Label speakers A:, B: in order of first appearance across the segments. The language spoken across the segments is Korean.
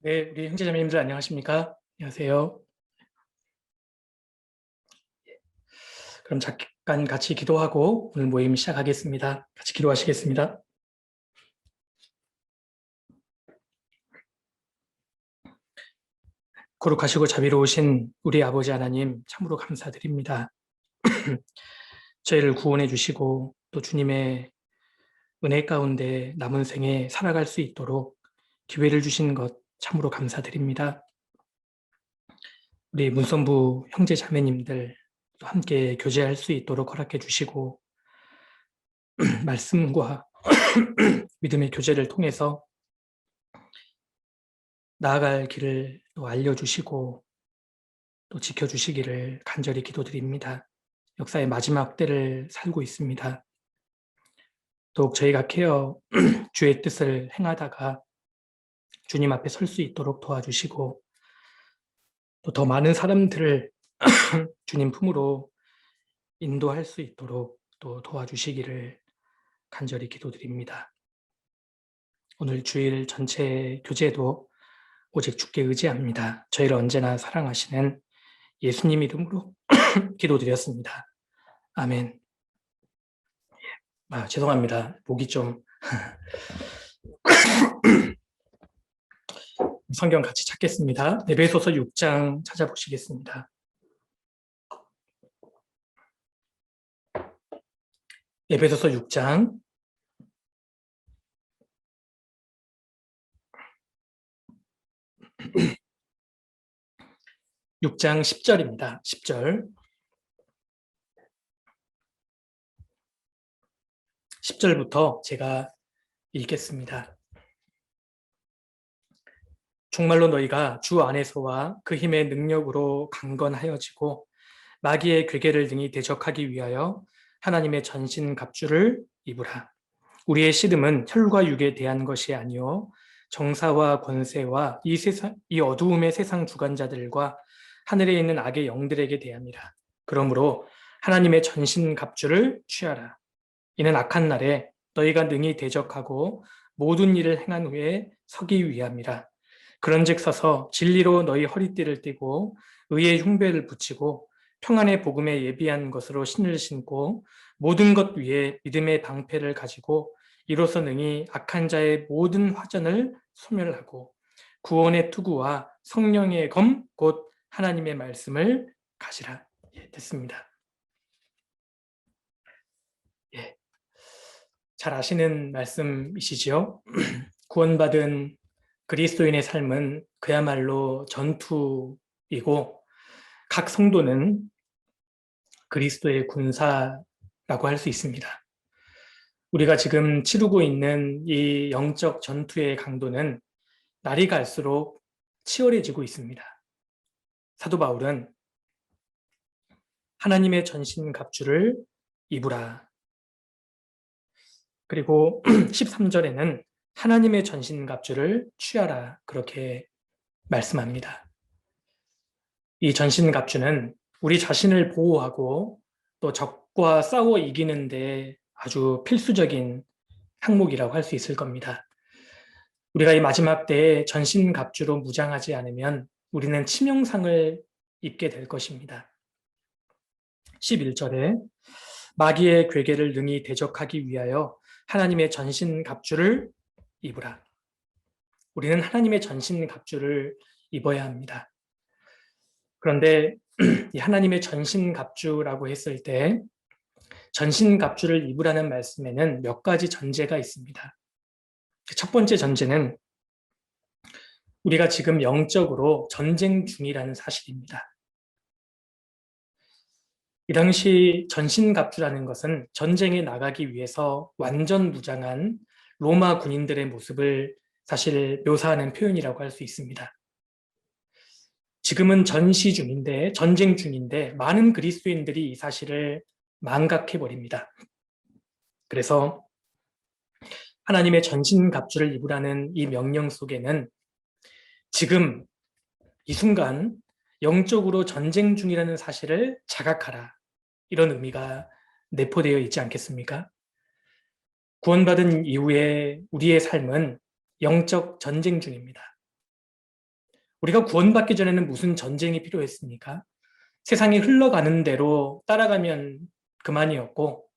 A: 네, 우리 형제자매님들 안녕하십니까? 안녕하세요. 그럼 잠깐 같이 기도하고 오늘 모임 시작하겠습니다. 같이 기도하시겠습니다. 거룩하시고 자비로우신 우리 아버지 하나님 참으로 감사드립니다. 저희를 구원해 주시고 또 주님의 은혜 가운데 남은 생에 살아갈 수 있도록 기회를 주신 것 참으로 감사드립니다. 우리 문선부 형제 자매님들 함께 교제할 수 있도록 허락해 주시고 말씀과 믿음의 교제를 통해서 나아갈 길을 또 알려주시고 또 지켜주시기를 간절히 기도드립니다. 역사의 마지막 때를 살고 있습니다. 더욱 저희가 케어 주의 뜻을 행하다가 주님 앞에 설 수 있도록 도와주시고 또 더 많은 사람들을 주님 품으로 인도할 수 있도록 또 도와주시기를 간절히 기도드립니다. 오늘 주일 전체 교제도 오직 주께 의지합니다. 저희를 언제나 사랑하시는 예수님 이름으로 기도드렸습니다. 아멘. 죄송합니다. 목이 좀 성경 같이 찾겠습니다. 에베소서 6장 찾아보시겠습니다. 에베소서 6장 6장 10절입니다. 10절. 10절부터 제가 읽겠습니다. 정말로 너희가 주 안에서와 그 힘의 능력으로 강건하여지고 마귀의 괴계를 등이 대적하기 위하여 하나님의 전신 갑주를 입으라. 우리의 씨름은 혈과 육에 대한 것이 아니요 정사와 권세와 이 어두움의 세상 주관자들과 하늘에 있는 악의 영들에게 대함이라. 그러므로 하나님의 전신 갑주를 취하라. 이는 악한 날에 너희가 능히 대적하고 모든 일을 행한 후에 서기 위함이라. 그런즉 서서 진리로 너희 허리띠를 띠고 의의 흉배를 붙이고 평안의 복음에 예비한 것으로 신을 신고 모든 것 위에 믿음의 방패를 가지고 이로써 능히 악한 자의 모든 화전을 소멸하고 구원의 투구와 성령의 검 곧 하나님의 말씀을 가지라. 됐습니다. 잘 아시는 말씀이시지요? 구원받은 그리스도인의 삶은 그야말로 전투이고 각 성도는 그리스도의 군사라고 할 수 있습니다. 우리가 지금 치르고 있는 이 영적 전투의 강도는 날이 갈수록 치열해지고 있습니다. 사도 바울은 하나님의 전신 갑주를 입으라. 그리고 13절에는 하나님의 전신 갑주를 취하라. 그렇게 말씀합니다. 이 전신 갑주는 우리 자신을 보호하고 또 적과 싸워 이기는데 아주 필수적인 항목이라고 할 수 있을 겁니다. 우리가 이 마지막 때에 전신 갑주로 무장하지 않으면 우리는 치명상을 입게 될 것입니다. 11절에 마귀의 괴계를 능히 대적하기 위하여 하나님의 전신 갑주를 입으라. 우리는 하나님의 전신 갑주를 입어야 합니다. 그런데 이 하나님의 전신 갑주라고 했을 때 전신 갑주를 입으라는 말씀에는 몇 가지 전제가 있습니다. 첫 번째 전제는 우리가 지금 영적으로 전쟁 중이라는 사실입니다. 이 당시 전신갑주라는 것은 전쟁에 나가기 위해서 완전 무장한 로마 군인들의 모습을 사실 묘사하는 표현이라고 할 수 있습니다. 지금은 전시 중인데, 전쟁 중인데 많은 그리스도인들이 이 사실을 망각해버립니다. 그래서 하나님의 전신갑주를 입으라는 이 명령 속에는 지금 이 순간 영적으로 전쟁 중이라는 사실을 자각하라. 이런 의미가 내포되어 있지 않겠습니까? 구원받은 이후에 우리의 삶은 영적 전쟁 중입니다. 우리가 구원받기 전에는 무슨 전쟁이 필요했습니까? 세상이 흘러가는 대로 따라가면 그만이었고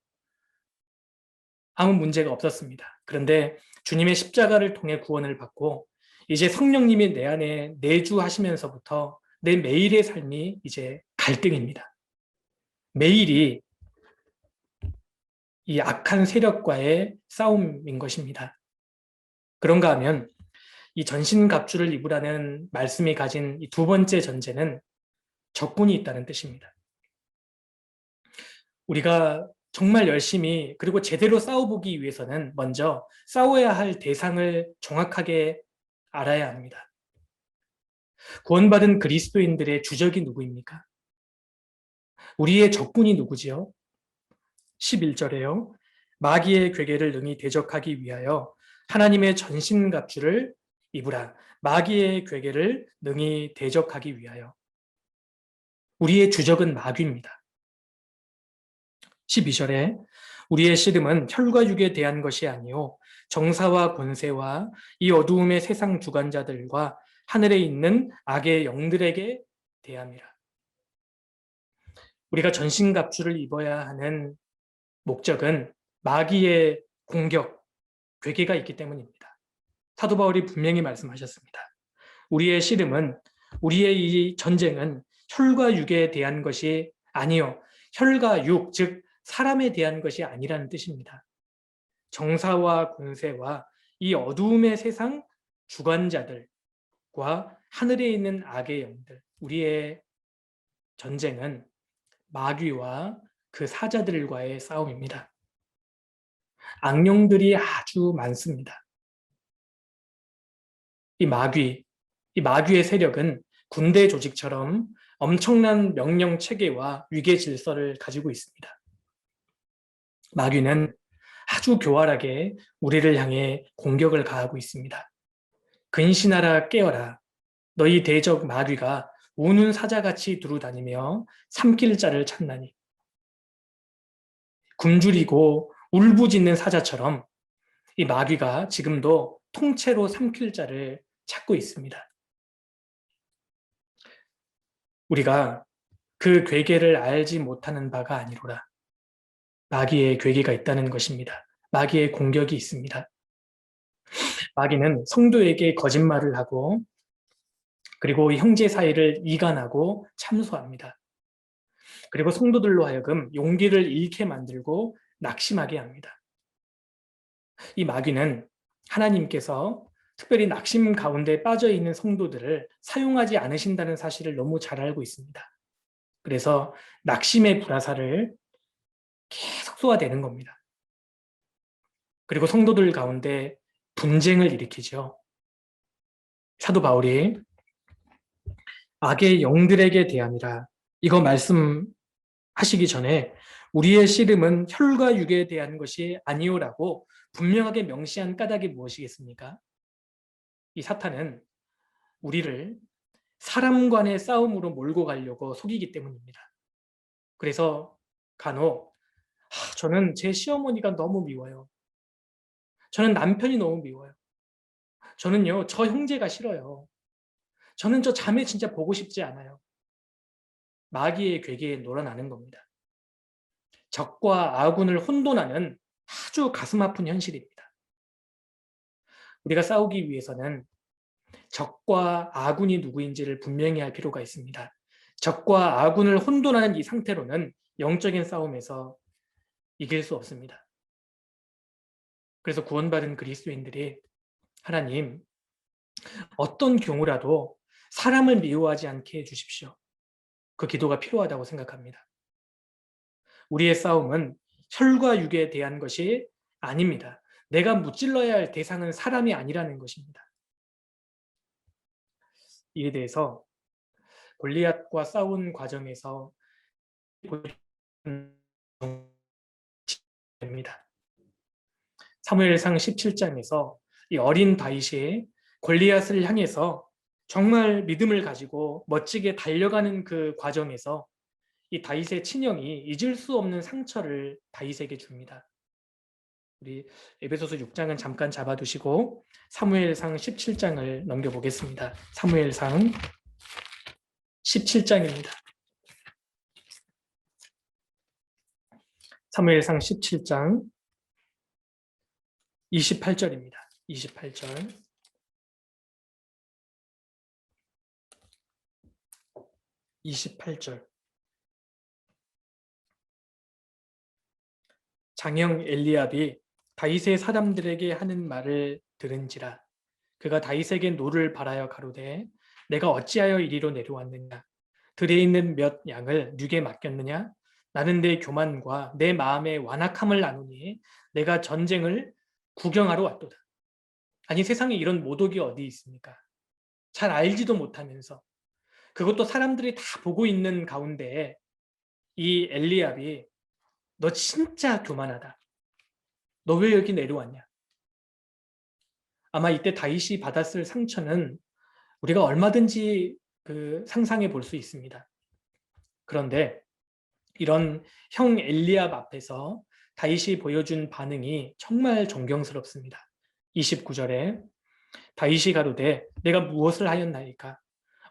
A: 아무 문제가 없었습니다. 그런데 주님의 십자가를 통해 구원을 받고 이제 성령님이 내 안에 내주하시면서부터 내 매일의 삶이 이제 갈등입니다. 매일이 이 악한 세력과의 싸움인 것입니다. 그런가 하면 이 전신갑주를 입으라는 말씀이 가진 이 두 번째 전제는 적군이 있다는 뜻입니다. 우리가 정말 열심히 그리고 제대로 싸워보기 위해서는 먼저 싸워야 할 대상을 정확하게 알아야 합니다. 구원받은 그리스도인들의 주적이 누구입니까? 우리의 적군이 누구지요? 11절에요. 마귀의 괴계를 능히 대적하기 위하여 하나님의 전신갑주를 입으라. 마귀의 괴계를 능히 대적하기 위하여. 우리의 주적은 마귀입니다. 12절에 우리의 씨름은 혈과 육에 대한 것이 아니요 정사와 권세와 이 어두움의 세상 주관자들과 하늘에 있는 악의 영들에게 대함이라. 우리가 전신갑주를 입어야 하는 목적은 마귀의 공격, 괴계가 있기 때문입니다. 사도 바울이 분명히 말씀하셨습니다. 우리의 씨름은, 우리의 이 전쟁은 혈과 육에 대한 것이 아니요 혈과 육, 즉 사람에 대한 것이 아니라는 뜻입니다. 정사와 권세와 이 어두움의 세상 주관자들과 하늘에 있는 악의 영들, 우리의 전쟁은 마귀와 그 사자들과의 싸움입니다. 악령들이 아주 많습니다. 이 마귀의 세력은 군대 조직처럼 엄청난 명령 체계와 위계 질서를 가지고 있습니다. 마귀는 아주 교활하게 우리를 향해 공격을 가하고 있습니다. 근신하라 깨어라. 너희 대적 마귀가 우는 사자같이 두루다니며 삼킬 자를 찾나니. 굶주리고 울부짖는 사자처럼 이 마귀가 지금도 통째로 삼킬 자를 찾고 있습니다. 우리가 그 괴계를 알지 못하는 바가 아니로라. 마귀의 괴계가 있다는 것입니다. 마귀의 공격이 있습니다. 마귀는 성도에게 거짓말을 하고 그리고 형제 사이를 이간하고 참소합니다. 그리고 성도들로 하여금 용기를 잃게 만들고 낙심하게 합니다. 이 마귀는 하나님께서 특별히 낙심 가운데 빠져 있는 성도들을 사용하지 않으신다는 사실을 너무 잘 알고 있습니다. 그래서 낙심의 불화살을 계속 쏘아대는 겁니다. 그리고 성도들 가운데 분쟁을 일으키죠. 사도 바울이 악의 영들에게 대함이라 이거 말씀하시기 전에 우리의 씨름은 혈과 육에 대한 것이 아니오라고 분명하게 명시한 까닭이 무엇이겠습니까? 이 사탄은 우리를 사람 간의 싸움으로 몰고 가려고 속이기 때문입니다. 그래서 간혹 저는 제 시어머니가 너무 미워요. 저는 남편이 너무 미워요. 저는요, 저 형제가 싫어요. 저는 저 자매 진짜 보고 싶지 않아요. 마귀의 괴계에 놀아나는 겁니다. 적과 아군을 혼돈하는 아주 가슴 아픈 현실입니다. 우리가 싸우기 위해서는 적과 아군이 누구인지를 분명히 할 필요가 있습니다. 적과 아군을 혼돈하는 이 상태로는 영적인 싸움에서 이길 수 없습니다. 그래서 구원받은 그리스도인들이 하나님, 어떤 경우라도 사람을 미워하지 않게 해주십시오. 그 기도가 필요하다고 생각합니다. 우리의 싸움은 혈과 육에 대한 것이 아닙니다. 내가 무찔러야 할 대상은 사람이 아니라는 것입니다. 이에 대해서 골리앗과 싸운 과정에서 됩니다. 사무엘상 17장에서 이 어린 다윗이 골리앗을 향해서 정말 믿음을 가지고 멋지게 달려가는 그 과정에서 이 다윗의 친형이 잊을 수 없는 상처를 다윗에게 줍니다. 우리 에베소서 6장은 잠깐 잡아두시고 사무엘상 17장을 넘겨보겠습니다. 사무엘상 17장입니다. 사무엘상 17장 28절입니다. 28절. 장형 엘리압이 다윗의 사람들에게 하는 말을 들은지라 그가 다윗에게 노를 바라여 가로되 내가 어찌하여 이리로 내려왔느냐 들에 있는 몇 양을 누게 맡겼느냐 나는 내 교만과 내 마음의 완악함을 아노니 내가 전쟁을 구경하러 왔도다. 아니 세상에 이런 모독이 어디 있습니까? 잘 알지도 못하면서 그것도 사람들이 다 보고 있는 가운데 이 엘리압이 너 진짜 교만하다. 너 왜 여기 내려왔냐? 아마 이때 다윗이 받았을 상처는 우리가 얼마든지 상상해 볼 수 있습니다. 그런데 이런 형 엘리압 앞에서 다윗이 보여준 반응이 정말 존경스럽습니다. 29절에 다윗이 가로되 내가 무엇을 하였나이까?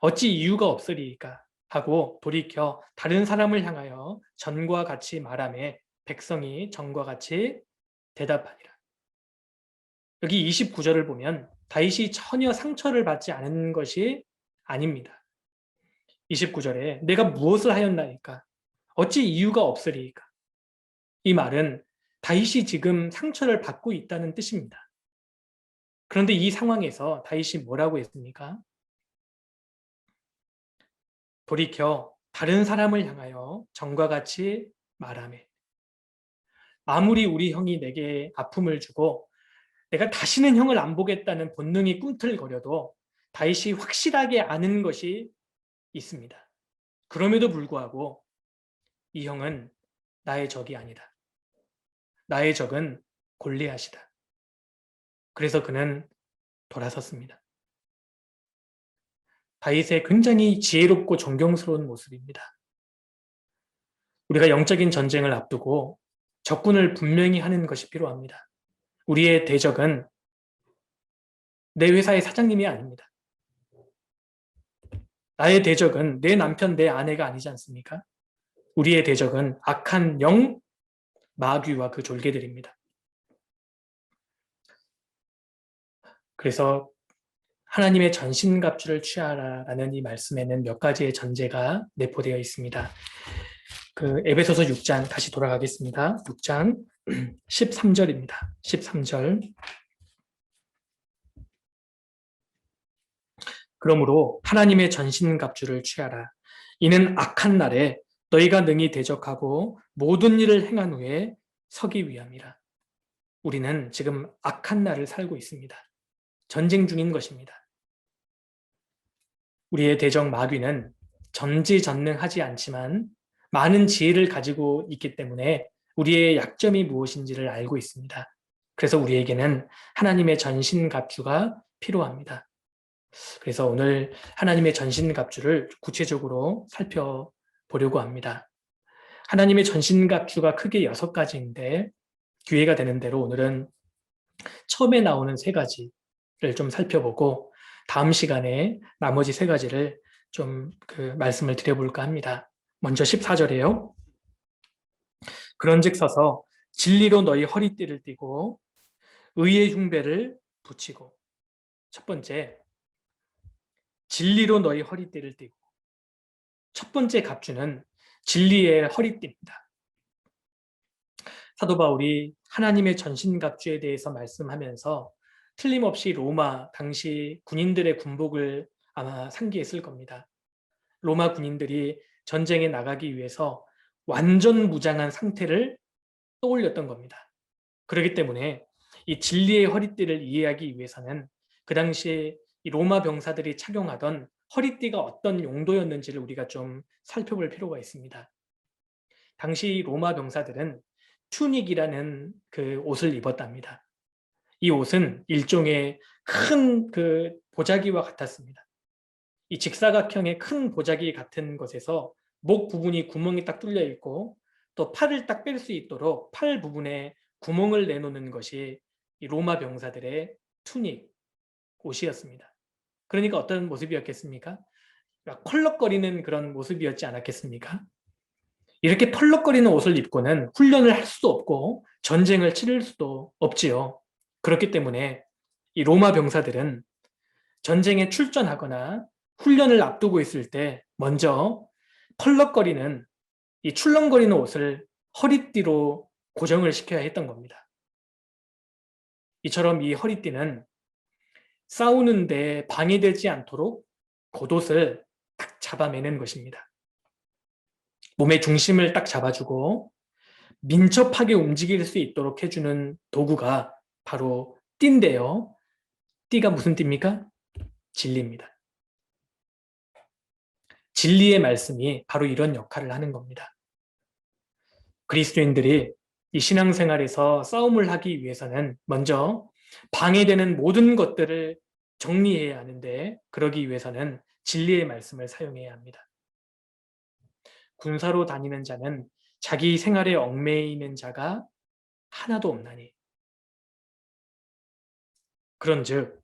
A: 어찌 이유가 없으리이까? 하고 돌이켜 다른 사람을 향하여 전과 같이 말하매 백성이 전과 같이 대답하니라. 여기 29절을 보면 다윗이 전혀 상처를 받지 않은 것이 아닙니다. 29절에 내가 무엇을 하였나이까? 어찌 이유가 없으리이까? 이 말은 다윗이 지금 상처를 받고 있다는 뜻입니다. 그런데 이 상황에서 다윗이 뭐라고 했습니까? 돌이켜 다른 사람을 향하여 전과 같이 말하매 아무리 우리 형이 내게 아픔을 주고 내가 다시는 형을 안 보겠다는 본능이 꿈틀거려도 다윗이 확실하게 아는 것이 있습니다. 그럼에도 불구하고 이 형은 나의 적이 아니다. 나의 적은 골리앗이다. 그래서 그는 돌아섰습니다. 다윗의 굉장히 지혜롭고 존경스러운 모습입니다. 우리가 영적인 전쟁을 앞두고 적군을 분명히 하는 것이 필요합니다. 우리의 대적은 내 회사의 사장님이 아닙니다. 나의 대적은 내 남편, 내 아내가 아니지 않습니까? 우리의 대적은 악한 영, 마귀와 그 졸개들입니다. 그래서 하나님의 전신갑주를 취하라라는 이 말씀에는 몇 가지의 전제가 내포되어 있습니다. 에베소서 6장 다시 돌아가겠습니다. 6장 13절입니다. 13절. 그러므로 하나님의 전신갑주를 취하라. 이는 악한 날에 너희가 능히 대적하고 모든 일을 행한 후에 서기 위함이라. 우리는 지금 악한 날을 살고 있습니다. 전쟁 중인 것입니다. 우리의 대적 마귀는 전지전능하지 않지만 많은 지혜를 가지고 있기 때문에 우리의 약점이 무엇인지를 알고 있습니다. 그래서 우리에게는 하나님의 전신갑주가 필요합니다. 그래서 오늘 하나님의 전신갑주를 구체적으로 살펴보려고 합니다. 하나님의 전신갑주가 크게 6가지인데 기회가 되는 대로 오늘은 처음에 나오는 3가지를 좀 살펴보고 다음 시간에 나머지 3가지를 좀 말씀을 드려볼까 합니다. 먼저 14절이에요. 그런즉 서서 진리로 너희 허리띠를 띠고 의의 흉배를 붙이고. 첫 번째, 진리로 너희 허리띠를 띠고. 첫 번째 갑주는 진리의 허리띠입니다. 사도 바울이 하나님의 전신갑주에 대해서 말씀하면서 틀림없이 로마 당시 군인들의 군복을 아마 상기했을 겁니다. 로마 군인들이 전쟁에 나가기 위해서 완전 무장한 상태를 떠올렸던 겁니다. 그렇기 때문에 이 진리의 허리띠를 이해하기 위해서는 그 당시에 이 로마 병사들이 착용하던 허리띠가 어떤 용도였는지를 우리가 좀 살펴볼 필요가 있습니다. 당시 로마 병사들은 튜닉이라는 그 옷을 입었답니다. 이 옷은 일종의 큰 보자기와 같았습니다. 이 직사각형의 큰 보자기 같은 것에서 목 부분이 구멍이 딱 뚫려 있고 또 팔을 딱 뺄 수 있도록 팔 부분에 구멍을 내놓는 것이 이 로마 병사들의 투닉, 옷이었습니다. 그러니까 어떤 모습이었겠습니까? 펄럭거리는 그런 모습이었지 않았겠습니까? 이렇게 펄럭거리는 옷을 입고는 훈련을 할 수도 없고 전쟁을 치를 수도 없지요. 그렇기 때문에 이 로마 병사들은 전쟁에 출전하거나 훈련을 앞두고 있을 때 먼저 펄럭거리는 이 출렁거리는 옷을 허리띠로 고정을 시켜야 했던 겁니다. 이처럼 이 허리띠는 싸우는데 방해되지 않도록 겉옷을 딱 잡아매는 것입니다. 몸의 중심을 딱 잡아주고 민첩하게 움직일 수 있도록 해주는 도구가 바로 띠인데요. 띠가 무슨 띠입니까? 진리입니다. 진리의 말씀이 바로 이런 역할을 하는 겁니다. 그리스도인들이 이 신앙생활에서 싸움을 하기 위해서는 먼저 방해되는 모든 것들을 정리해야 하는데, 그러기 위해서는 진리의 말씀을 사용해야 합니다. 군사로 다니는 자는 자기 생활에 얽매이는 자가 하나도 없나니. 그런즉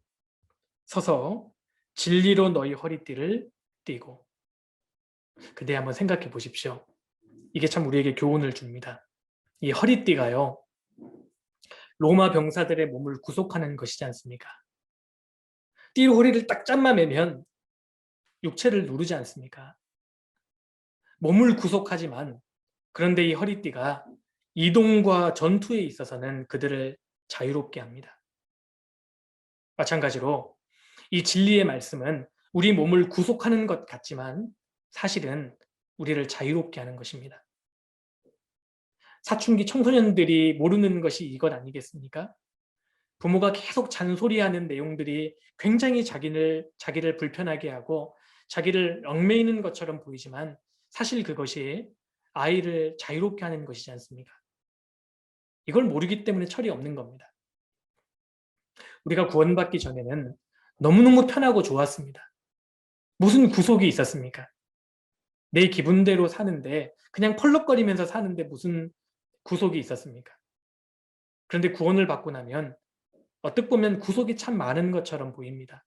A: 서서 진리로 너희 허리띠를 띠고. 근데 한번 생각해 보십시오. 이게 참 우리에게 교훈을 줍니다. 이 허리띠가요, 로마 병사들의 몸을 구속하는 것이지 않습니까? 띠 허리를 딱 짠마매면 육체를 누르지 않습니까? 몸을 구속하지만, 그런데 이 허리띠가 이동과 전투에 있어서는 그들을 자유롭게 합니다. 마찬가지로 이 진리의 말씀은 우리 몸을 구속하는 것 같지만 사실은 우리를 자유롭게 하는 것입니다. 사춘기 청소년들이 모르는 것이 이것 아니겠습니까? 부모가 계속 잔소리하는 내용들이 굉장히 자기를 불편하게 하고 자기를 얽매이는 것처럼 보이지만 사실 그것이 아이를 자유롭게 하는 것이지 않습니까? 이걸 모르기 때문에 철이 없는 겁니다. 우리가 구원받기 전에는 너무너무 편하고 좋았습니다. 무슨 구속이 있었습니까? 내 기분대로 사는데, 그냥 펄럭거리면서 사는데 무슨 구속이 있었습니까? 그런데 구원을 받고 나면 어떻게 보면 구속이 참 많은 것처럼 보입니다.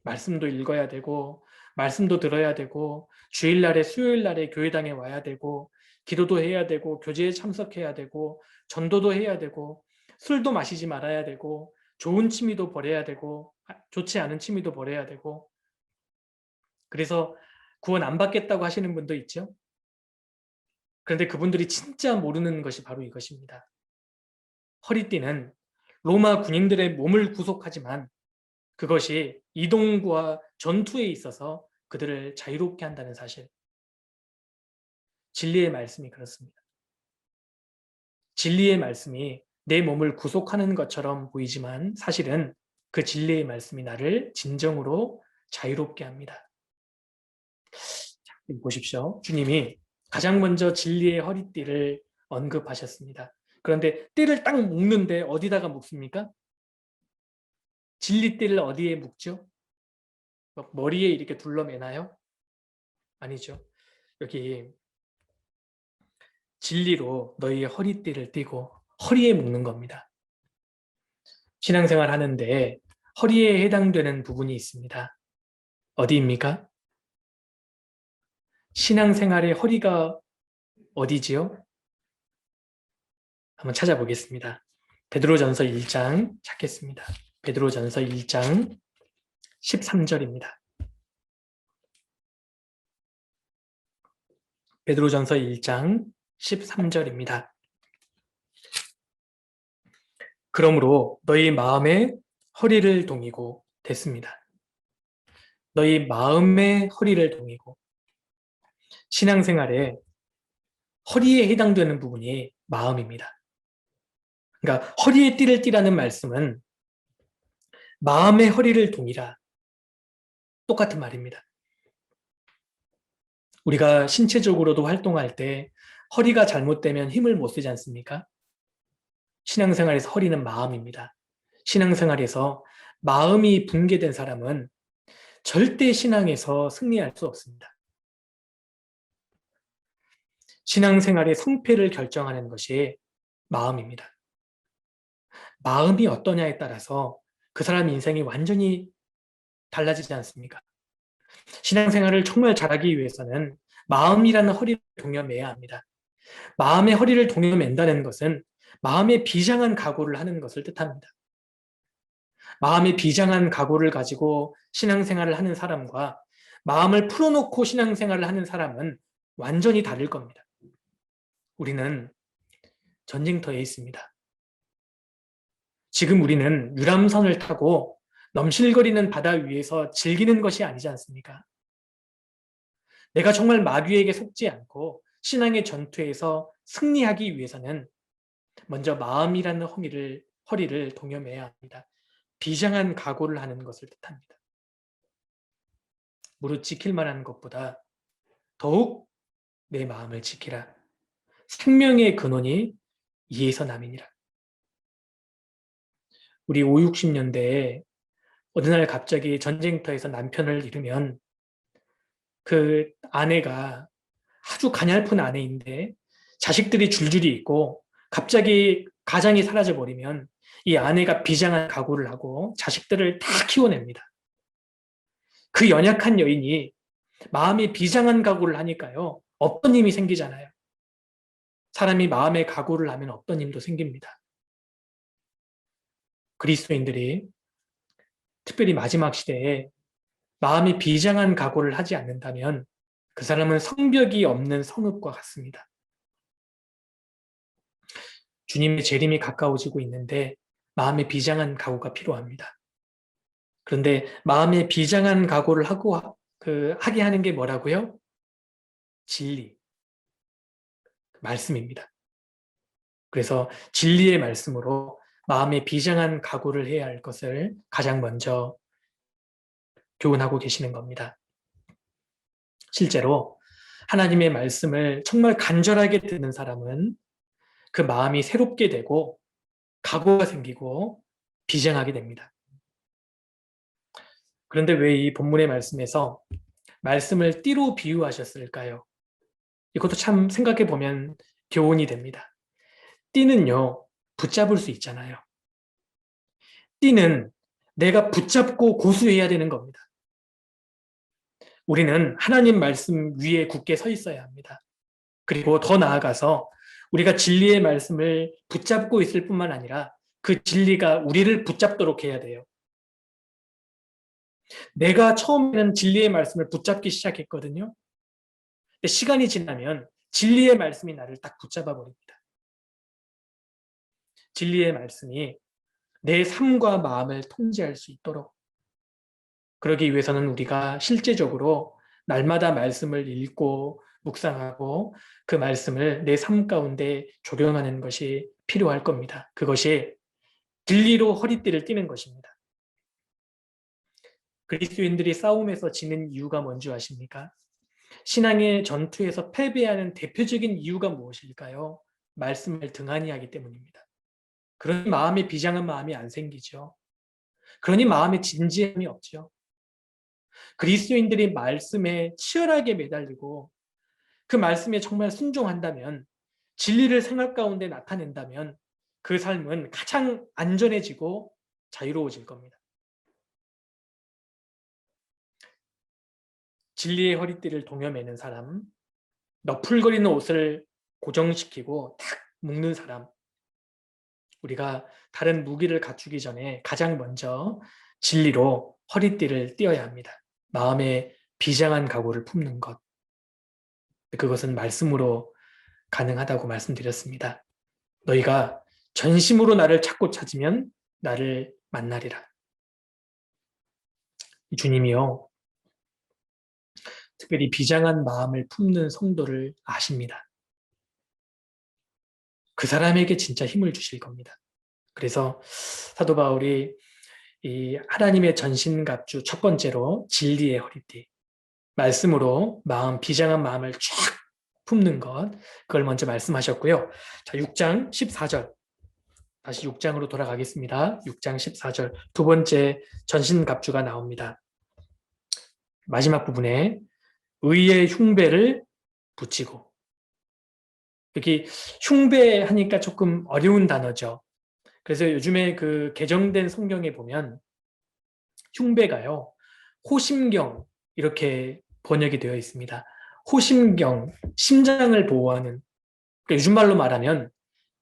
A: 말씀도 읽어야 되고, 말씀도 들어야 되고, 주일날에 수요일날에 교회당에 와야 되고, 기도도 해야 되고, 교제에 참석해야 되고, 전도도 해야 되고, 술도 마시지 말아야 되고, 좋은 취미도 버려야 되고, 좋지 않은 취미도 버려야 되고. 그래서 구원 안 받겠다고 하시는 분도 있죠. 그런데 그분들이 진짜 모르는 것이 바로 이것입니다. 허리띠는 로마 군인들의 몸을 구속하지만 그것이 이동과 전투에 있어서 그들을 자유롭게 한다는 사실. 진리의 말씀이 그렇습니다. 진리의 말씀이 내 몸을 구속하는 것처럼 보이지만 사실은 그 진리의 말씀이 나를 진정으로 자유롭게 합니다. 자, 보십시오. 주님이 가장 먼저 진리의 허리띠를 언급하셨습니다. 그런데 띠를 딱 묶는데 어디다가 묶습니까? 진리띠를 어디에 묶죠? 머리에 이렇게 둘러매나요? 아니죠. 여기 진리로 너희의 허리띠를 띠고 허리에 묶는 겁니다. 신앙생활 하는데 허리에 해당되는 부분이 있습니다. 어디입니까? 신앙생활의 허리가 어디지요? 한번 찾아보겠습니다. 베드로전서 1장 찾겠습니다. 베드로전서 1장 13절입니다. 베드로전서 1장 13절입니다. 그러므로 너희 마음의 허리를 동이고 됐습니다. 너희 마음의 허리를 동이고. 신앙생활에 허리에 해당되는 부분이 마음입니다. 그러니까 허리에 띠를 띠라는 말씀은 마음의 허리를 동이라, 똑같은 말입니다. 우리가 신체적으로도 활동할 때 허리가 잘못되면 힘을 못 쓰지 않습니까? 신앙생활에서 허리는 마음입니다. 신앙생활에서 마음이 붕괴된 사람은 절대 신앙에서 승리할 수 없습니다. 신앙생활의 성패를 결정하는 것이 마음입니다. 마음이 어떠냐에 따라서 그 사람 인생이 완전히 달라지지 않습니까? 신앙생활을 정말 잘하기 위해서는 마음이라는 허리를 동여매야 합니다. 마음의 허리를 동여맨다는 것은 마음의 비장한 각오를 하는 것을 뜻합니다. 마음의 비장한 각오를 가지고 신앙생활을 하는 사람과 마음을 풀어놓고 신앙생활을 하는 사람은 완전히 다를 겁니다. 우리는 전쟁터에 있습니다. 지금 우리는 유람선을 타고 넘실거리는 바다 위에서 즐기는 것이 아니지 않습니까? 내가 정말 마귀에게 속지 않고 신앙의 전투에서 승리하기 위해서는 먼저 마음이라는 허리를 동여매야 합니다. 비장한 각오를 하는 것을 뜻합니다. 무릇 지킬 만한 것보다 더욱 내 마음을 지키라. 생명의 근원이 이에서 남이니라. 우리 5, 60년대에 어느 날 갑자기 전쟁터에서 남편을 잃으면 그 아내가 아주 가냘픈 아내인데 자식들이 줄줄이 있고 갑자기 가장이 사라져버리면 이 아내가 비장한 각오를 하고 자식들을 다 키워냅니다. 그 연약한 여인이 마음이 비장한 각오를 하니까요. 없던 힘이 생기잖아요. 사람이 마음의 각오를 하면 없던 힘도 생깁니다. 그리스도인들이 특별히 마지막 시대에 마음이 비장한 각오를 하지 않는다면 그 사람은 성벽이 없는 성읍과 같습니다. 주님의 재림이 가까워지고 있는데 마음의 비장한 각오가 필요합니다. 그런데 마음의 비장한 각오를 하게 하는 게 뭐라고요? 진리, 말씀입니다. 그래서 진리의 말씀으로 마음의 비장한 각오를 해야 할 것을 가장 먼저 교훈하고 계시는 겁니다. 실제로 하나님의 말씀을 정말 간절하게 듣는 사람은 그 마음이 새롭게 되고 각오가 생기고 비장하게 됩니다. 그런데 왜 이 본문의 말씀에서 말씀을 띠로 비유하셨을까요? 이것도 참 생각해 보면 교훈이 됩니다. 띠는요, 붙잡을 수 있잖아요. 띠는 내가 붙잡고 고수해야 되는 겁니다. 우리는 하나님 말씀 위에 굳게 서 있어야 합니다. 그리고 더 나아가서 우리가 진리의 말씀을 붙잡고 있을 뿐만 아니라 그 진리가 우리를 붙잡도록 해야 돼요. 내가 처음에는 진리의 말씀을 붙잡기 시작했거든요. 근데 시간이 지나면 진리의 말씀이 나를 딱 붙잡아 버립니다. 진리의 말씀이 내 삶과 마음을 통제할 수 있도록, 그러기 위해서는 우리가 실제적으로 날마다 말씀을 읽고 묵상하고 그 말씀을 내 삶 가운데 적용하는 것이 필요할 겁니다. 그것이 진리로 허리띠를 띠는 것입니다. 그리스도인들이 싸움에서 지는 이유가 뭔지 아십니까? 신앙의 전투에서 패배하는 대표적인 이유가 무엇일까요? 말씀을 등한히 하기 때문입니다. 그러니 마음에 비장한 마음이 안 생기죠. 그러니 마음에 진지함이 없죠. 그리스도인들이 말씀에 치열하게 매달리고 그 말씀에 정말 순종한다면, 진리를 생활 가운데 나타낸다면 그 삶은 가장 안전해지고 자유로워질 겁니다. 진리의 허리띠를 동여매는 사람, 너풀거리는 옷을 고정시키고 탁 묶는 사람, 우리가 다른 무기를 갖추기 전에 가장 먼저 진리로 허리띠를 띄어야 합니다. 마음의 비장한 각오를 품는 것, 그것은 말씀으로 가능하다고 말씀드렸습니다. 너희가 전심으로 나를 찾고 찾으면 나를 만나리라. 주님이요, 특별히 비장한 마음을 품는 성도를 아십니다. 그 사람에게 진짜 힘을 주실 겁니다. 그래서 사도 바울이 이 하나님의 전신갑주 첫 번째로 진리의 허리띠, 말씀으로 비장한 마음을 쫙 품는 것, 그걸 먼저 말씀하셨고요. 자, 6장 14절. 다시 6장으로 돌아가겠습니다. 6장 14절. 두 번째 전신갑주가 나옵니다. 마지막 부분에 의의 흉배를 붙이고. 여기 흉배하니까 조금 어려운 단어죠. 그래서 요즘에 그 개정된 성경에 보면 흉배가요, 호심경 이렇게 번역이 되어 있습니다. 호심경, 심장을 보호하는, 그러니까 요즘 말로 말하면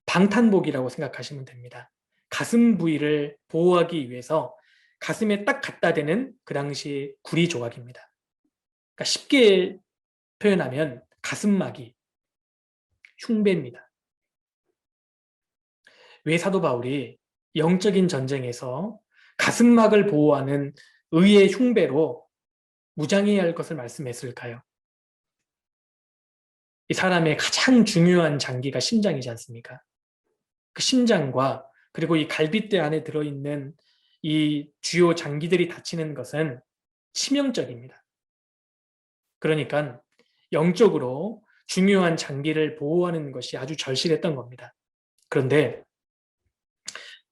A: 방탄복이라고 생각하시면 됩니다. 가슴 부위를 보호하기 위해서 가슴에 딱 갖다 대는 그 당시 구리 조각입니다. 그러니까 쉽게 표현하면 가슴막이 흉배입니다. 왜 사도 바울이 영적인 전쟁에서 가슴막을 보호하는 의의 흉배로 무장해야 할 것을 말씀했을까요? 이 사람의 가장 중요한 장기가 심장이지 않습니까? 그 심장과 그리고 이 갈빗대 안에 들어있는 이 주요 장기들이 다치는 것은 치명적입니다. 그러니까 영적으로 중요한 장기를 보호하는 것이 아주 절실했던 겁니다. 그런데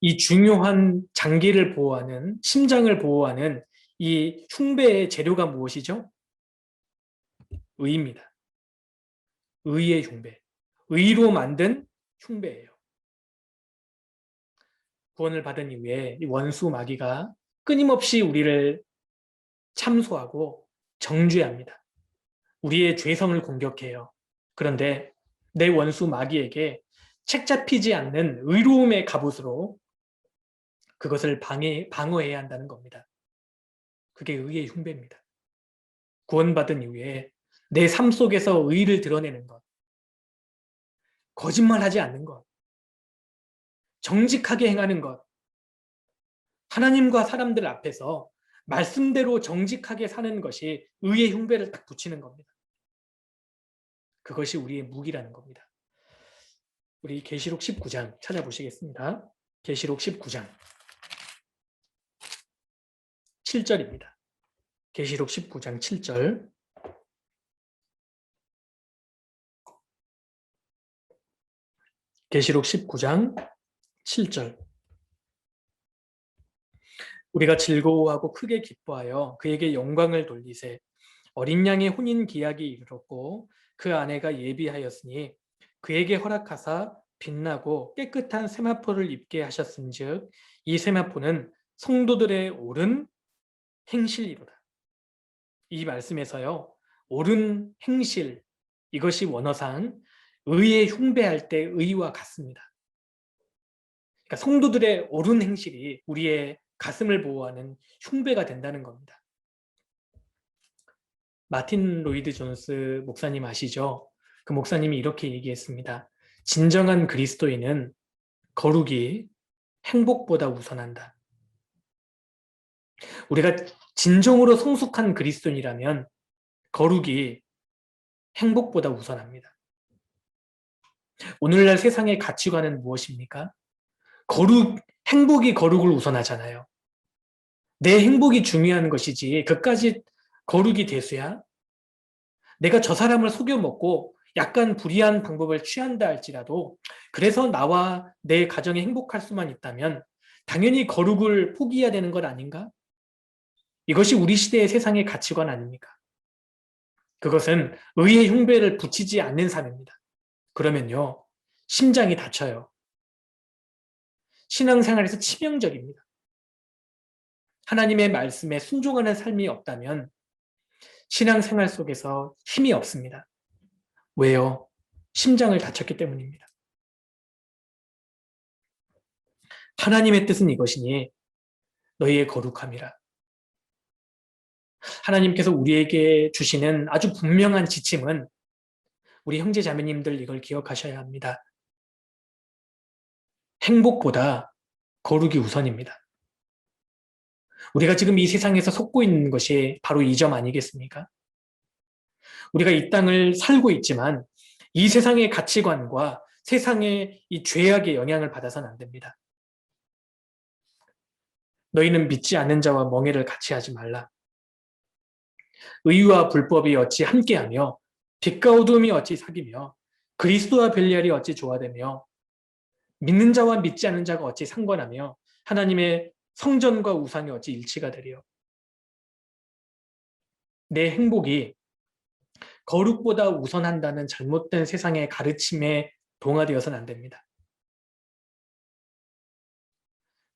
A: 이 중요한 장기를 보호하는, 심장을 보호하는 이 흉배의 재료가 무엇이죠? 의입니다. 의의 흉배. 의로 만든 흉배예요. 구원을 받은 이후에 이 원수 마귀가 끊임없이 우리를 참소하고 정죄합니다. 우리의 죄성을 공격해요. 그런데 내 원수 마귀에게 책 잡히지 않는 의로움의 갑옷으로 그것을 방어해야 한다는 겁니다. 그게 의의 흉배입니다. 구원받은 이후에 내 삶 속에서 의를 드러내는 것, 거짓말하지 않는 것, 정직하게 행하는 것, 하나님과 사람들 앞에서 말씀대로 정직하게 사는 것이 의의 흉배를 딱 붙이는 겁니다. 그것이 우리의 무기라는 겁니다. 우리 계시록 19장 찾아보시겠습니다. 계시록 19장 7절입니다. 계시록 19장 7절. 계시록 19장 7절. 우리가 즐거워하고 크게 기뻐하여 그에게 영광을 돌리세. 어린 양의 혼인 기약이 이르렀고 그 아내가 예비하였으니 그에게 허락하사 빛나고 깨끗한 세마포를 입게 하셨은즉 이 세마포는 성도들의 옳은 행실이로다. 이 말씀에서요, 옳은 행실, 이것이 원어상 의에 흉배할 때 의와 같습니다. 그러니까 성도들의 옳은 행실이 우리의 가슴을 보호하는 흉배가 된다는 겁니다. 마틴 로이드 존스 목사님 아시죠? 그 목사님이 이렇게 얘기했습니다. 진정한 그리스도인은 거룩이 행복보다 우선한다. 우리가 진정으로 성숙한 그리스도인이라면 거룩이 행복보다 우선합니다. 오늘날 세상의 가치관은 무엇입니까? 행복이 거룩을 우선하잖아요. 내 행복이 중요한 것이지 그까지 거룩이 대수야? 내가 저 사람을 속여먹고 약간 불이한 방법을 취한다 할지라도 그래서 나와 내 가정이 행복할 수만 있다면 당연히 거룩을 포기해야 되는 것 아닌가? 이것이 우리 시대의 세상의 가치관 아닙니까? 그것은 의의 흉배를 붙이지 않는 삶입니다. 그러면요, 심장이 다쳐요. 신앙생활에서 치명적입니다. 하나님의 말씀에 순종하는 삶이 없다면 신앙생활 속에서 힘이 없습니다. 왜요? 심장을 다쳤기 때문입니다. 하나님의 뜻은 이것이니 너희의 거룩함이라. 하나님께서 우리에게 주시는 아주 분명한 지침은 우리 형제 자매님들 이걸 기억하셔야 합니다. 행복보다 거룩이 우선입니다. 우리가 지금 이 세상에서 속고 있는 것이 바로 이 점 아니겠습니까? 우리가 이 땅을 살고 있지만 이 세상의 가치관과 세상의 이 죄악의 영향을 받아서는 안 됩니다. 너희는 믿지 않는 자와 멍에를 같이 하지 말라. 의와 불법이 어찌 함께하며 빛과 어둠이 어찌 사귀며 그리스도와 벨리알이 어찌 조화되며 믿는 자와 믿지 않는 자가 어찌 상관하며 하나님의 성전과 우상이 어찌 일치가 되리요. 내 행복이 거룩보다 우선한다는 잘못된 세상의 가르침에 동화되어서는 안 됩니다.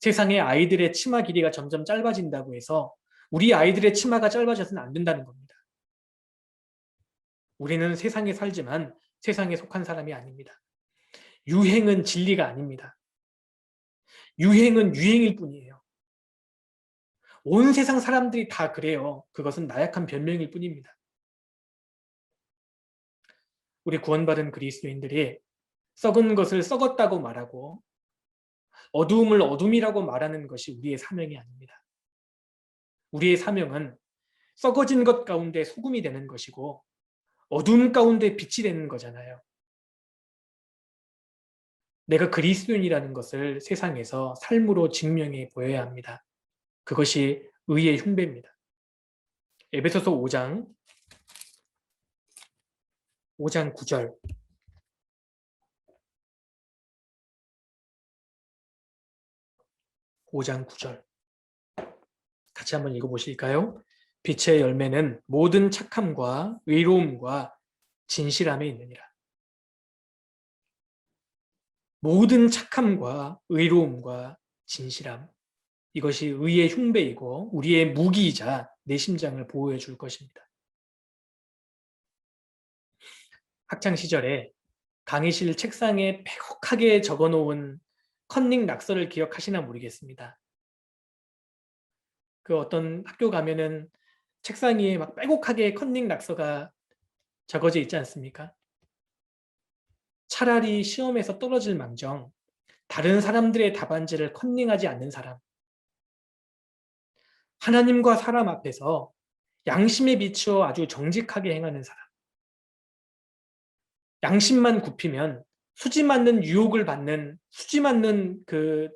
A: 세상의 아이들의 치마 길이가 점점 짧아진다고 해서 우리 아이들의 치마가 짧아져서는 안 된다는 겁니다. 우리는 세상에 살지만 세상에 속한 사람이 아닙니다. 유행은 진리가 아닙니다. 유행은 유행일 뿐이에요. 온 세상 사람들이 다 그래요. 그것은 나약한 변명일 뿐입니다. 우리 구원받은 그리스도인들이 썩은 것을 썩었다고 말하고 어두움을 어둠이라고 말하는 것이 우리의 사명이 아닙니다. 우리의 사명은 썩어진 것 가운데 소금이 되는 것이고 어둠 가운데 빛이 되는 거잖아요. 내가 그리스도인이라는 것을 세상에서 삶으로 증명해 보여야 합니다. 그것이 의의 흉배입니다. 에베소서 5장 9절. 5장 9절. 같이 한번 읽어보실까요? 빛의 열매는 모든 착함과 의로움과 진실함에 있느니라. 모든 착함과 의로움과 진실함. 이것이 의의 흉배이고 우리의 무기이자 내 심장을 보호해 줄 것입니다. 학창 시절에 강의실 책상에 빼곡하게 적어놓은 컨닝 낙서를 기억하시나 모르겠습니다. 그 어떤 학교 가면은 책상 위에 막 빼곡하게 컨닝 낙서가 적어져 있지 않습니까? 차라리 시험에서 떨어질 망정 다른 사람들의 답안지를 컨닝하지 않는 사람, 하나님과 사람 앞에서 양심에 비추어 아주 정직하게 행하는 사람, 양심만 굽히면 수지 맞는 유혹을 받는 수지 맞는 그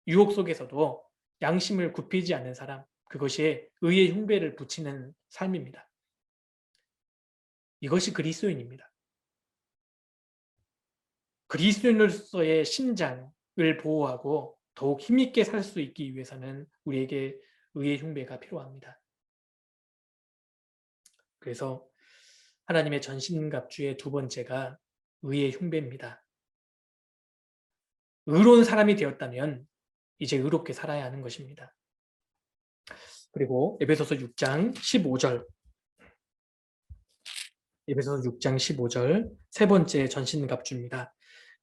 A: 유혹 속에서도 양심을 굽히지 않는 사람, 그것이 의의 흉배를 붙이는 삶입니다. 이것이 그리스도인입니다. 그리스도인으로서의 심장을 보호하고 더욱 힘있게 살 수 있기 위해서는 우리에게 의의 흉배가 필요합니다. 그래서 하나님의 전신갑주의 두 번째가 의의 흉배입니다. 의로운 사람이 되었다면 이제 의롭게 살아야 하는 것입니다. 그리고 에베소서 6장 15절. 에베소서 6장 15절 세 번째 전신갑주입니다.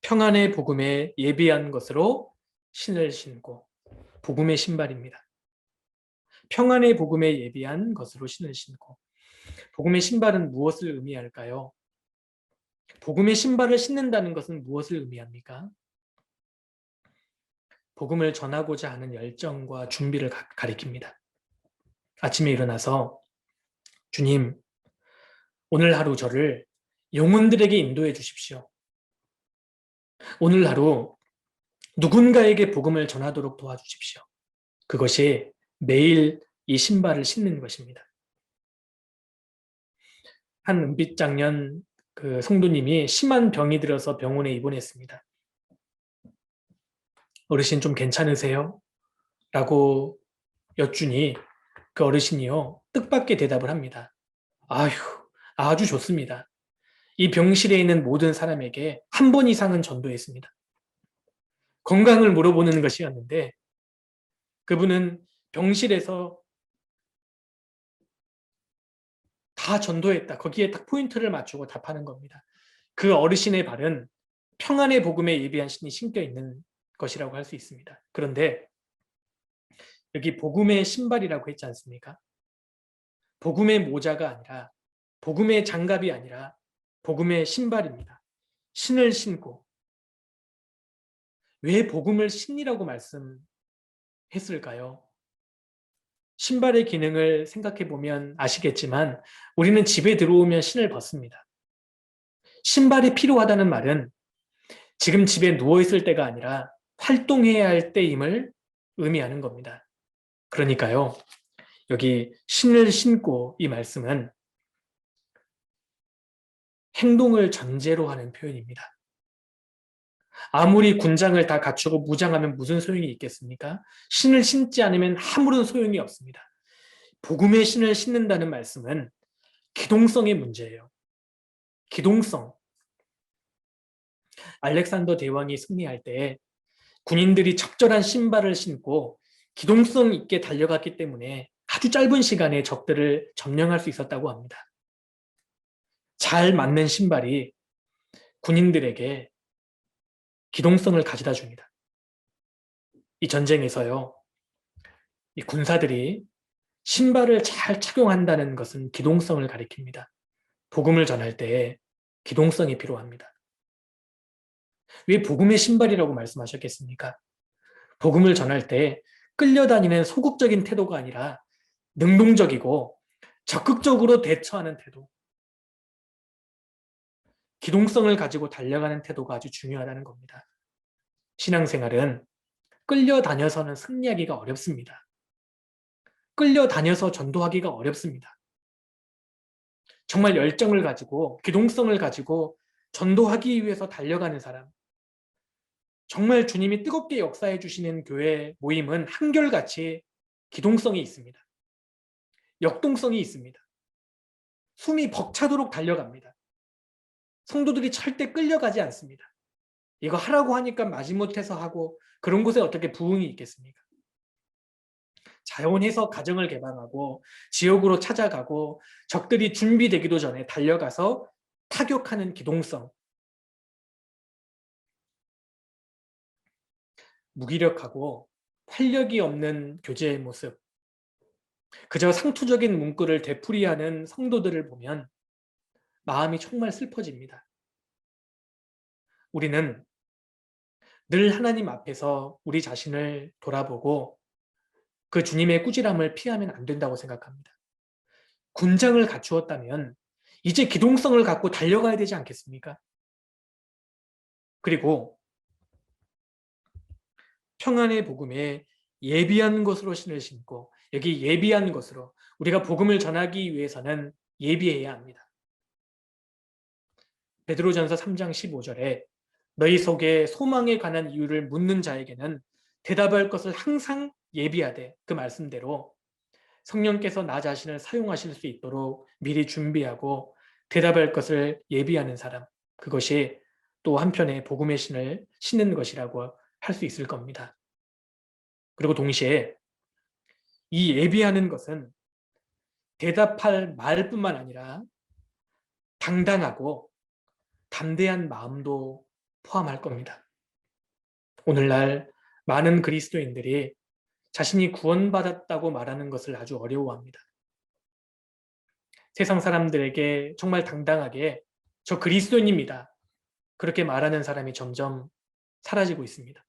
A: 평안의 복음에 예비한 것으로 신을 신고, 복음의 신발입니다. 평안의 복음에 예비한 것으로 신을 신고. 복음의 신발은 무엇을 의미할까요? 복음의 신발을 신는다는 것은 무엇을 의미합니까? 복음을 전하고자 하는 열정과 준비를 가리킵니다. 아침에 일어나서 주님, 오늘 하루 저를 영혼들에게 인도해 주십시오. 오늘 하루 누군가에게 복음을 전하도록 도와주십시오. 그것이 매일 이 신발을 신는 것입니다. 한 은빛장년 그 성도님이 심한 병이 들어서 병원에 입원했습니다. 어르신 좀 괜찮으세요? 라고 여쭈니 그 어르신이요 뜻밖의 대답을 합니다. 아휴, 아주 좋습니다. 이 병실에 있는 모든 사람에게 한 번 이상은 전도했습니다. 건강을 물어보는 것이었는데 그분은 병실에서 다 전도했다. 거기에 딱 포인트를 맞추고 답하는 겁니다. 그 어르신의 발은 평안의 복음에 예비한 신이 신겨 있는 것이라고 할 수 있습니다. 그런데 여기 복음의 신발이라고 했지 않습니까? 복음의 모자가 아니라 복음의 장갑이 아니라 복음의 신발입니다. 신을 신고. 왜 복음을 신이라고 말씀했을까요? 신발의 기능을 생각해 보면 아시겠지만 우리는 집에 들어오면 신을 벗습니다. 신발이 필요하다는 말은 지금 집에 누워있을 때가 아니라 활동해야 할 때임을 의미하는 겁니다. 그러니까요, 여기 신을 신고 이 말씀은 행동을 전제로 하는 표현입니다. 아무리 군장을 다 갖추고 무장하면 무슨 소용이 있겠습니까? 신을 신지 않으면 아무런 소용이 없습니다. 복음의 신을 신는다는 말씀은 기동성의 문제예요. 기동성. 알렉산더 대왕이 승리할 때 군인들이 적절한 신발을 신고 기동성 있게 달려갔기 때문에 아주 짧은 시간에 적들을 점령할 수 있었다고 합니다. 잘 맞는 신발이 군인들에게 기동성을 가져다 줍니다. 이 전쟁에서요, 이 군사들이 신발을 잘 착용한다는 것은 기동성을 가리킵니다. 복음을 전할 때 기동성이 필요합니다. 왜 복음의 신발이라고 말씀하셨겠습니까? 복음을 전할 때 끌려다니는 소극적인 태도가 아니라 능동적이고 적극적으로 대처하는 태도, 기동성을 가지고 달려가는 태도가 아주 중요하다는 겁니다. 신앙생활은 끌려다녀서는 승리하기가 어렵습니다. 끌려다녀서 전도하기가 어렵습니다. 정말 열정을 가지고 기동성을 가지고 전도하기 위해서 달려가는 사람, 정말 주님이 뜨겁게 역사해 주시는 교회 모임은 한결같이 기동성이 있습니다. 역동성이 있습니다. 숨이 벅차도록 달려갑니다. 성도들이 절대 끌려가지 않습니다. 이거 하라고 하니까 마지못해서 하고 그런 곳에 어떻게 부흥이 있겠습니까? 자원해서 가정을 개방하고 지역으로 찾아가고 적들이 준비되기도 전에 달려가서 타격하는 기동성, 무기력하고 활력이 없는 교제의 모습, 그저 상투적인 문구를 되풀이하는 성도들을 보면 마음이 정말 슬퍼집니다. 우리는 늘 하나님 앞에서 우리 자신을 돌아보고 그 주님의 꾸지람을 피하면 안 된다고 생각합니다. 군장을 갖추었다면 이제 기동성을 갖고 달려가야 되지 않겠습니까? 그리고 평안의 복음에 예비한 것으로 신을 신고, 여기 예비한 것으로 우리가 복음을 전하기 위해서는 예비해야 합니다. 베드로전서 3장 15절에 너희 속에 소망에 관한 이유를 묻는 자에게는 대답할 것을 항상 예비하되, 그 말씀대로 성령께서 나 자신을 사용하실 수 있도록 미리 준비하고 대답할 것을 예비하는 사람, 그것이 또 한편의 복음의 신을 신는 것이라고 할 수 있을 겁니다. 그리고 동시에 이 예비하는 것은 대답할 말뿐만 아니라 당당하고 담대한 마음도 포함할 겁니다. 오늘날 많은 그리스도인들이 자신이 구원받았다고 말하는 것을 아주 어려워합니다. 세상 사람들에게 정말 당당하게 저 그리스도인입니다, 그렇게 말하는 사람이 점점 사라지고 있습니다.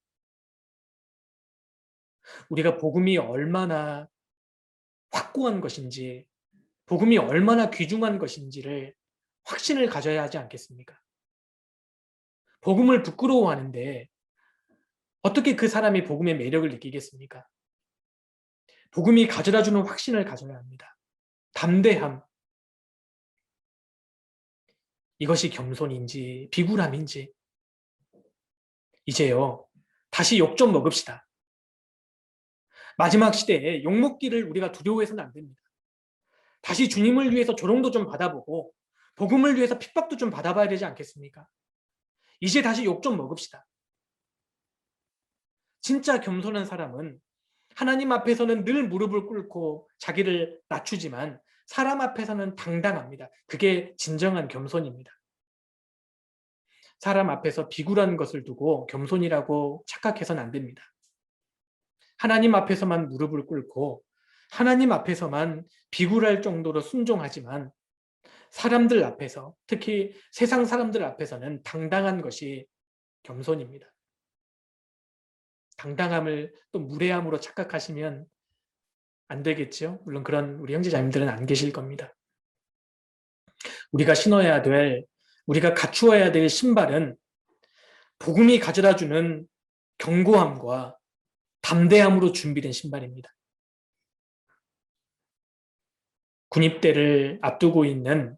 A: 우리가 복음이 얼마나 확고한 것인지, 복음이 얼마나 귀중한 것인지를 확신을 가져야 하지 않겠습니까? 복음을 부끄러워하는데 어떻게 그 사람이 복음의 매력을 느끼겠습니까? 복음이 가져다주는 확신을 가져야 합니다. 담대함. 이것이 겸손인지 비굴함인지 이제요, 다시 욕 좀 먹읍시다. 마지막 시대에 욕먹기를 우리가 두려워해서는 안 됩니다. 다시 주님을 위해서 조롱도 좀 받아보고 복음을 위해서 핍박도 좀 받아봐야 되지 않겠습니까? 이제 다시 욕 좀 먹읍시다. 진짜 겸손한 사람은 하나님 앞에서는 늘 무릎을 꿇고 자기를 낮추지만 사람 앞에서는 당당합니다. 그게 진정한 겸손입니다. 사람 앞에서 비굴한 것을 두고 겸손이라고 착각해서는 안 됩니다. 하나님 앞에서만 무릎을 꿇고 하나님 앞에서만 비굴할 정도로 순종하지만 사람들 앞에서, 특히 세상 사람들 앞에서는 당당한 것이 겸손입니다. 당당함을 또 무례함으로 착각하시면 안 되겠죠. 물론 그런 우리 형제자매들은 안 계실 겁니다. 우리가 신어야 될, 우리가 갖추어야 될 신발은 복음이 가져다주는 견고함과 담대함으로 준비된 신발입니다. 군입대를 앞두고 있는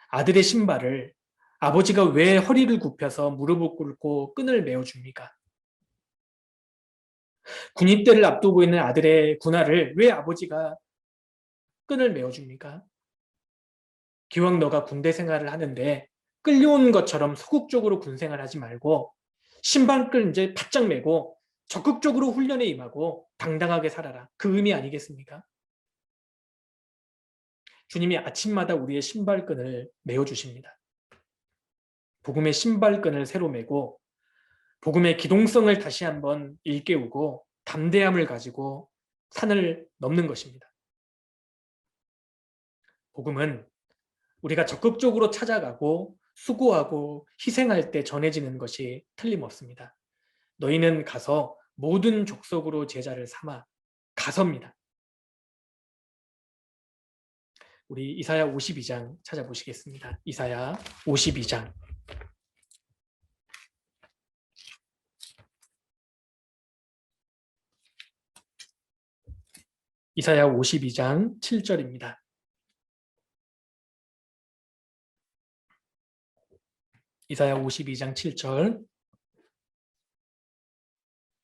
A: 아들의 신발을 아버지가 왜 허리를 굽혀서 무릎을 꿇고 끈을 메어줍니까? 군입대를 앞두고 있는 아들의 군화를 왜 아버지가 끈을 메어줍니까? 기왕 너가 군대 생활을 하는데 끌려온 것처럼 소극적으로 군 생활하지 말고 신발끈 이제 바짝 메고 적극적으로 훈련에 임하고 당당하게 살아라. 그 의미 아니겠습니까? 주님이 아침마다 우리의 신발끈을 메어주십니다. 복음의 신발끈을 새로 메고 복음의 기동성을 다시 한번 일깨우고 담대함을 가지고 산을 넘는 것입니다. 복음은 우리가 적극적으로 찾아가고 수고하고 희생할 때 전해지는 것이 틀림없습니다. 너희는 가서 모든 족속으로 제자를 삼아 가서입니다. 우리 이사야 52장 찾아보시겠습니다. 이사야 52장. 이사야 52장 7절입니다. 이사야 52장 7절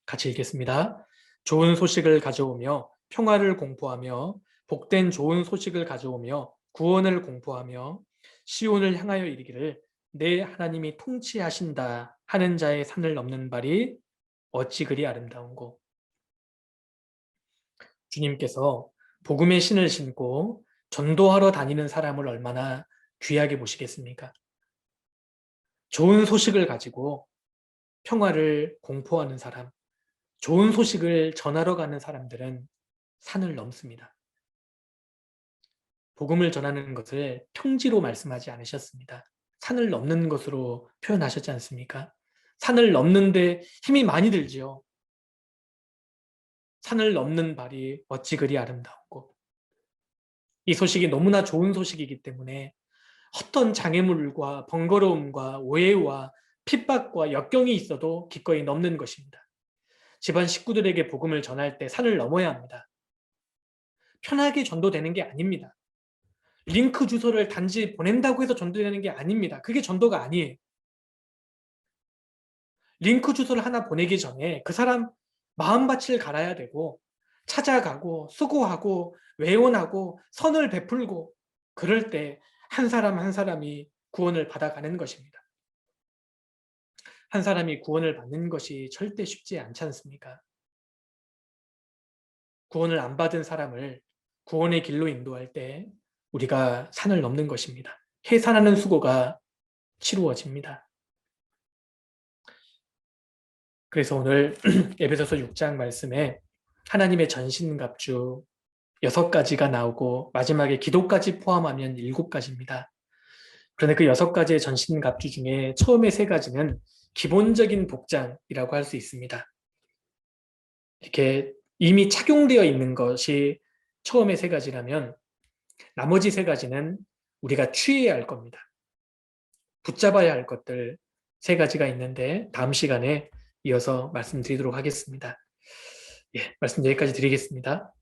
A: 같이 읽겠습니다. 좋은 소식을 가져오며 평화를 공포하며 복된 좋은 소식을 가져오며 구원을 공포하며 시온을 향하여 이르기를 내 하나님이 통치하신다 하는 자의 산을 넘는 발이 어찌 그리 아름다운고. 주님께서 복음의 신을 신고 전도하러 다니는 사람을 얼마나 귀하게 보시겠습니까? 좋은 소식을 가지고 평화를 공포하는 사람, 좋은 소식을 전하러 가는 사람들은 산을 넘습니다. 복음을 전하는 것을 평지로 말씀하지 않으셨습니다. 산을 넘는 것으로 표현하셨지 않습니까? 산을 넘는데 힘이 많이 들지요. 산을 넘는 발이 어찌 그리 아름다웠고, 이 소식이 너무나 좋은 소식이기 때문에 어떤 장애물과 번거로움과 오해와 핍박과 역경이 있어도 기꺼이 넘는 것입니다. 집안 식구들에게 복음을 전할 때 산을 넘어야 합니다. 편하게 전도되는 게 아닙니다. 링크 주소를 단지 보낸다고 해서 전도되는 게 아닙니다. 그게 전도가 아니에요. 링크 주소를 하나 보내기 전에 그 사람 마음밭을 갈아야 되고 찾아가고 수고하고 외원하고 선을 베풀고 그럴 때 한 사람 한 사람이 구원을 받아가는 것입니다. 한 사람이 구원을 받는 것이 절대 쉽지 않지 않습니까? 구원을 안 받은 사람을 구원의 길로 인도할 때 우리가 산을 넘는 것입니다. 해산하는 수고가 치루어집니다. 그래서 오늘 에베소서 6장 말씀에 하나님의 전신갑주 6가지가 나오고 마지막에 기도까지 포함하면 7가지입니다. 그런데 그 6가지의 전신갑주 중에 처음에 3가지는 기본적인 복장이라고 할 수 있습니다. 이렇게 이미 착용되어 있는 것이 처음에 3가지라면 나머지 3가지는 우리가 취해야 할 겁니다. 붙잡아야 할 것들 3가지가 있는데 다음 시간에 이어서 말씀드리도록 하겠습니다. 예, 말씀 여기까지 드리겠습니다.